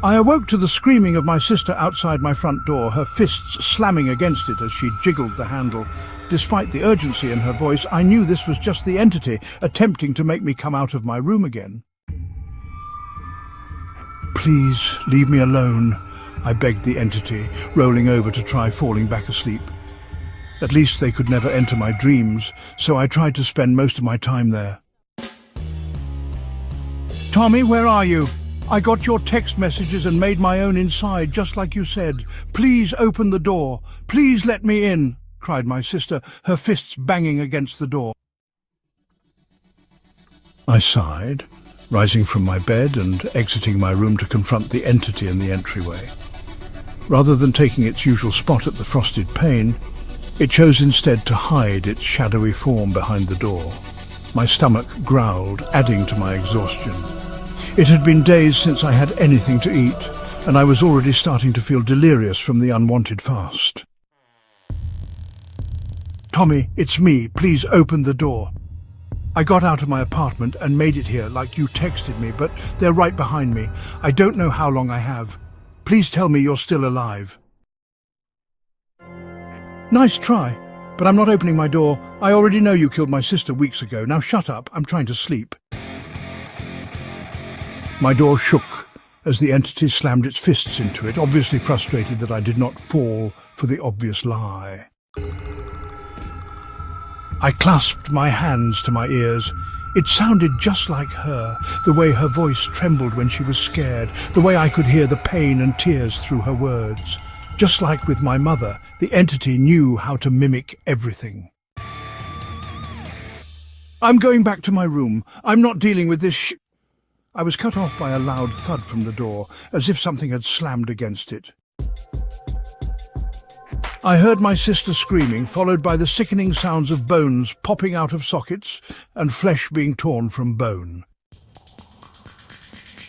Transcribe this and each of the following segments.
I awoke to the screaming of my sister outside my front door, her fists slamming against it as she jiggled the handle. Despite the urgency in her voice, I knew this was just the entity attempting to make me come out of my room again. "Please, leave me alone," I begged the entity, rolling over to try falling back asleep. At least they could never enter my dreams, so I tried to spend most of my time there. "Tommy, where are you? I got your text messages and made my own inside, just like you said. Please open the door. Please let me in," cried my sister, her fists banging against the door. I sighed, rising from my bed and exiting my room to confront the entity in the entryway. Rather than taking its usual spot at the frosted pane, it chose instead to hide its shadowy form behind the door. My stomach growled, adding to my exhaustion. It had been days since I had anything to eat, and I was already starting to feel delirious from the unwanted fast. "Tommy, it's me. Please open the door. I got out of my apartment and made it here like you texted me, but they're right behind me. I don't know how long I have. Please tell me you're still alive." "Nice try, but I'm not opening my door. I already know you killed my sister weeks ago. Now shut up. I'm trying to sleep." My door shook as the entity slammed its fists into it, obviously frustrated that I did not fall for the obvious lie. I clasped my hands to my ears. It sounded just like her, the way her voice trembled when she was scared, the way I could hear the pain and tears through her words. Just like with my mother, the entity knew how to mimic everything. "I'm going back to my room. I'm not dealing with this I was cut off by a loud thud from the door, as if something had slammed against it. I heard my sister screaming, followed by the sickening sounds of bones popping out of sockets and flesh being torn from bone.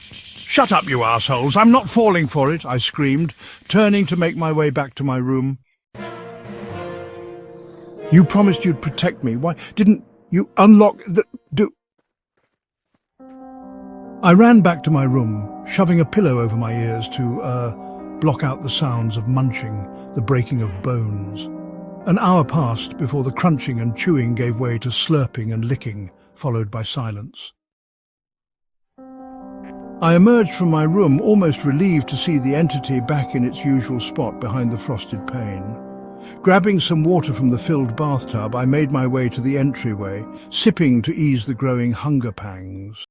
"Shut up, you assholes! I'm not falling for it!" I screamed, turning to make my way back to my room. "You promised you'd protect me. Why didn't you unlock the door?" I ran back to my room, shoving a pillow over my ears to block out the sounds of munching, the breaking of bones. An hour passed before the crunching and chewing gave way to slurping and licking, followed by silence. I emerged from my room, almost relieved to see the entity back in its usual spot behind the frosted pane. Grabbing some water from the filled bathtub, I made my way to the entryway, sipping to ease the growing hunger pangs.